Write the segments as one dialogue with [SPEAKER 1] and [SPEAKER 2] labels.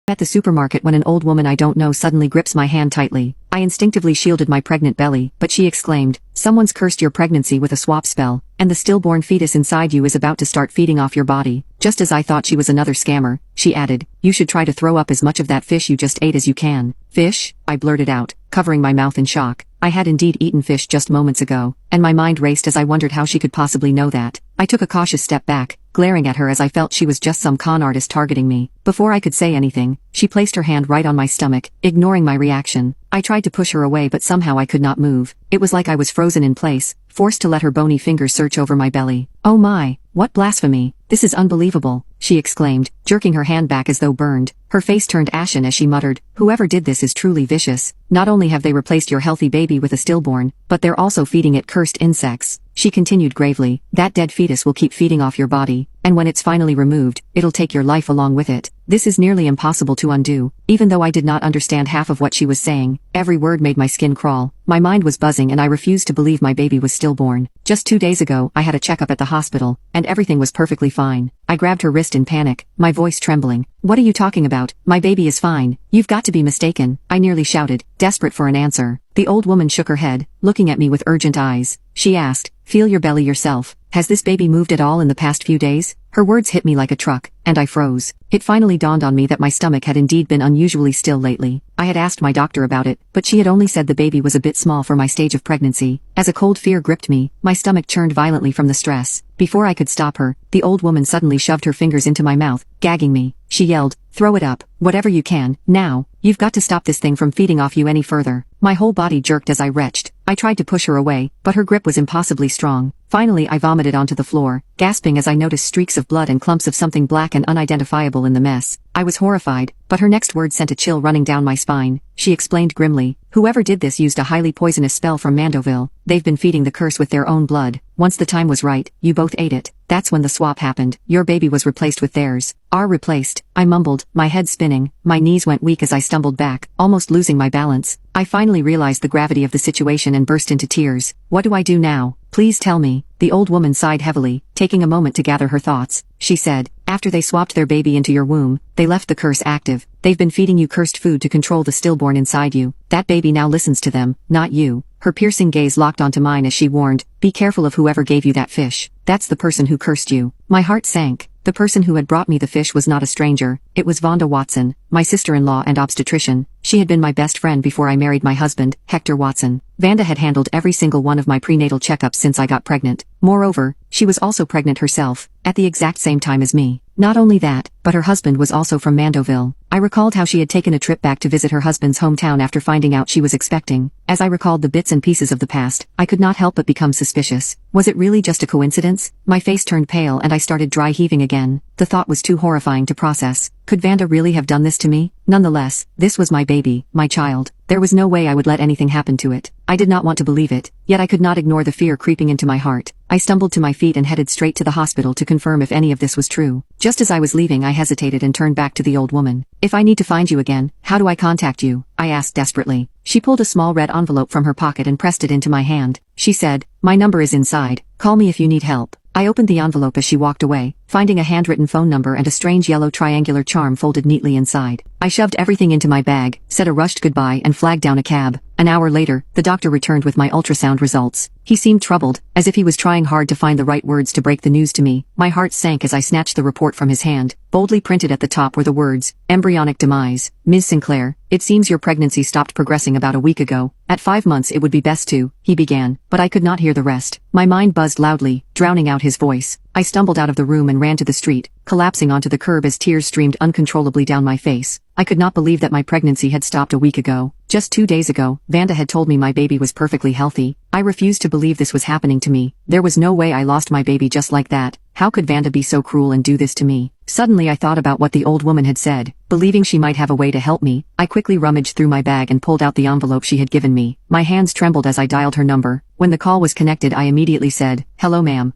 [SPEAKER 1] At the supermarket when an old woman I don't know suddenly grips my hand tightly. I instinctively shielded my pregnant belly, but she exclaimed, "Someone's cursed your pregnancy with a swap spell, and the stillborn fetus inside you is about to start feeding off your body." Just as I thought she was another scammer, she added, "You should try to throw up as much of that fish you just ate as you can." "Fish?" I blurted out, covering my mouth in shock. I had indeed eaten fish just moments ago, and my mind raced as I wondered how she could possibly know that. I took a cautious step back, glaring at her as I felt she was just some con artist targeting me. Before I could say anything, she placed her hand right on my stomach, ignoring my reaction. I tried to push her away but somehow I could not move. It was like I was frozen in place, forced to let her bony fingers search over my belly. "Oh my, what blasphemy, this is unbelievable," she exclaimed, jerking her hand back as though burned. Her face turned ashen as she muttered, "Whoever did this is truly vicious. Not only have they replaced your healthy baby with a stillborn, but they're also feeding it cursed insects." She continued gravely, "That dead fetus will keep feeding off your body, and when it's finally removed, it'll take your life along with it. This is nearly impossible to undo." Even though I did not understand half of what she was saying, every word made my skin crawl. My mind was buzzing and I refused to believe my baby was stillborn. Just 2 days ago, I had a checkup at the hospital, and everything was perfectly fine. I grabbed her wrist in panic, my voice trembling. "What are you talking about? My baby is fine. You've got to be mistaken," I nearly shouted, desperate for an answer. The old woman shook her head, looking at me with urgent eyes. She asked, "Feel your belly yourself. Has this baby moved at all in the past few days?" Her words hit me like a truck, and I froze. It finally dawned on me that my stomach had indeed been unusually still lately. I had asked my doctor about it, but she had only said the baby was a bit small for my stage of pregnancy. As a cold fear gripped me, my stomach churned violently from the stress. Before I could stop her, the old woman suddenly shoved her fingers into my mouth, gagging me. She yelled, "Throw it up, whatever you can, now. You've got to stop this thing from feeding off you any further." My whole body jerked as I retched. I tried to push her away, but her grip was impossibly strong. Finally I vomited onto the floor, gasping as I noticed streaks of blood and clumps of something black and unidentifiable in the mess. I was horrified, but her next word sent a chill running down my spine. She explained grimly, "Whoever did this used a highly poisonous spell from Mandeville. They've been feeding the curse with their own blood. Once the time was right, you both ate it. That's when the swap happened. Your baby was replaced with theirs." "Are replaced," I mumbled, my head spinning. My knees went weak as I stumbled back, almost losing my balance. I finally realized the gravity of the situation and burst into tears. "What do I do now? Please tell me." The old woman sighed heavily, taking a moment to gather her thoughts. She said, "After they swapped their baby into your womb, they left the curse active. They've been feeding you cursed food to control the stillborn inside you. That baby now listens to them, not you." Her piercing gaze locked onto mine as she warned, "Be careful of whoever gave you that fish. That's the person who cursed you." My heart sank. The person who had brought me the fish was not a stranger. It was Vonda Watson, my sister-in-law and obstetrician. She had been my best friend before I married my husband, Hector Watson. Vanda had handled every single one of my prenatal checkups since I got pregnant. Moreover, she was also pregnant herself, at the exact same time as me. Not only that, but her husband was also from Mandeville. I recalled how she had taken a trip back to visit her husband's hometown after finding out she was expecting. As I recalled the bits and pieces of the past, I could not help but become suspicious. Was it really just a coincidence? My face turned pale and I started dry heaving again. The thought was too horrifying to process. Could Vanda really have done this to me? Nonetheless, this was my baby, my child. There was no way I would let anything happen to it. I did not want to believe it, yet I could not ignore the fear creeping into my heart. I stumbled to my feet and headed straight to the hospital to confirm if any of this was true. Just as I was leaving I hesitated and turned back to the old woman. "If I need to find you again, how do I contact you?" I asked desperately. She pulled a small red envelope from her pocket and pressed it into my hand. She said, "My number is inside. Call me if you need help." I opened the envelope as she walked away, finding a handwritten phone number and a strange yellow triangular charm folded neatly inside. I shoved everything into my bag, said a rushed goodbye and flagged down a cab. An hour later, the doctor returned with my ultrasound results. He seemed troubled, as if he was trying hard to find the right words to break the news to me. My heart sank as I snatched the report from his hand. Boldly printed at the top were the words, "Embryonic demise. Ms. Sinclair, it seems your pregnancy stopped progressing about a week ago. At 5 months it would be best to," he began, but I could not hear the rest. My mind buzzed loudly, drowning out his voice. I stumbled out of the room and ran to the street, collapsing onto the curb as tears streamed uncontrollably down my face. I could not believe that my pregnancy had stopped a week ago. Just 2 days ago, Vanda had told me my baby was perfectly healthy. I refused to believe this was happening to me. There was no way I lost my baby just like that. How could Vanda be so cruel and do this to me? Suddenly I thought about what the old woman had said. Believing she might have a way to help me, I quickly rummaged through my bag and pulled out the envelope she had given me. My hands trembled as I dialed her number. When the call was connected I immediately said, "Hello ma'am,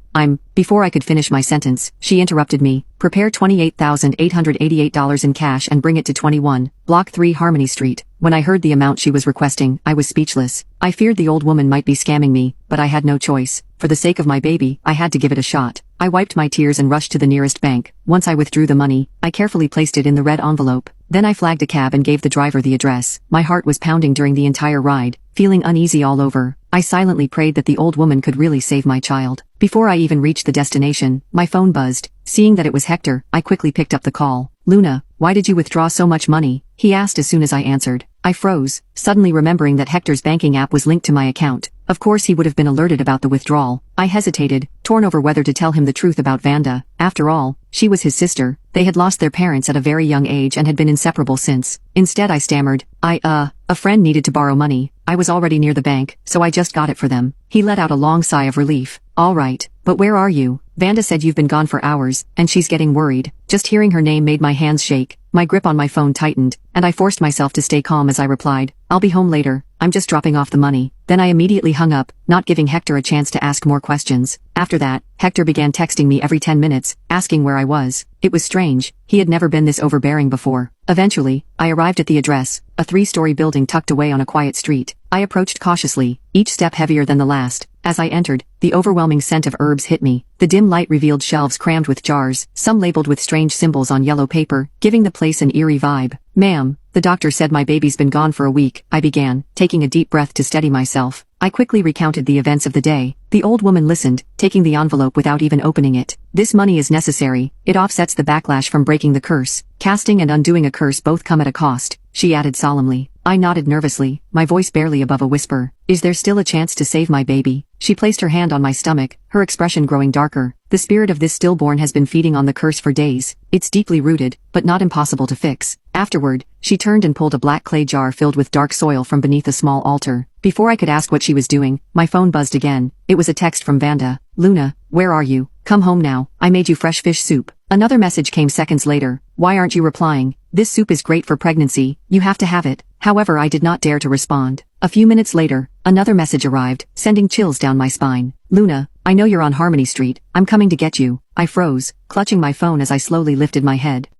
[SPEAKER 1] Before I could finish my sentence, she interrupted me. "Prepare $28,888 in cash and bring it to 21, Block 3 Harmony Street." When I heard the amount she was requesting, I was speechless. I feared the old woman might be scamming me, but I had no choice. For the sake of my baby, I had to give it a shot. I wiped my tears and rushed to the nearest bank. Once I withdrew the money, I carefully placed it in the red envelope. Then I flagged a cab and gave the driver the address. My heart was pounding during the entire ride, feeling uneasy all over. I silently prayed that the old woman could really save my child. Before I even reached the destination, my phone buzzed. Seeing that it was Hector, I quickly picked up the call. "Luna, why did you withdraw so much money?" he asked as soon as I answered. I froze, suddenly remembering that Hector's banking app was linked to my account. Of course he would have been alerted about the withdrawal. I hesitated, torn over whether to tell him the truth about Vanda. After all, she was his sister. They had lost their parents at a very young age and had been inseparable since. Instead I stammered, a friend needed to borrow money. I was already near the bank, so I just got it for them." He let out a long sigh of relief. "All right, but where are you? Vanda said you've been gone for hours, and she's getting worried." Just hearing her name made my hands shake, my grip on my phone tightened, and I forced myself to stay calm as I replied, "I'll be home later. I'm just dropping off the money." Then I immediately hung up, not giving Hector a chance to ask more questions. After that, Hector began texting me every 10 minutes, asking where I was. It was strange, he had never been this overbearing before. Eventually, I arrived at the address, a 3-story building tucked away on a quiet street. I approached cautiously, each step heavier than the last. As I entered, the overwhelming scent of herbs hit me. The dim light revealed shelves crammed with jars, some labeled with strange symbols on yellow paper, giving the place an eerie vibe. "Ma'am, the doctor said my baby's been gone for a week," I began, taking a deep breath to steady myself. I quickly recounted the events of the day. The old woman listened, taking the envelope without even opening it. "This money is necessary. It offsets the backlash from breaking the curse. Casting and undoing a curse both come at a cost," she added solemnly. I nodded nervously, my voice barely above a whisper. "Is there still a chance to save my baby?" She placed her hand on my stomach, her expression growing darker. "The spirit of this stillborn has been feeding on the curse for days. It's deeply rooted, but not impossible to fix." Afterward, she turned and pulled a black clay jar filled with dark soil from beneath a small altar. Before I could ask what she was doing, my phone buzzed again. It was a text from Vanda. "Luna, where are you? Come home now. I made you fresh fish soup." Another message came seconds later. "Why aren't you replying? This soup is great for pregnancy. You have to have it." However, I did not dare to respond. A few minutes later, another message arrived, sending chills down my spine. "Luna, I know you're on Harmony Street. I'm coming to get you." I froze, clutching my phone as I slowly lifted my head.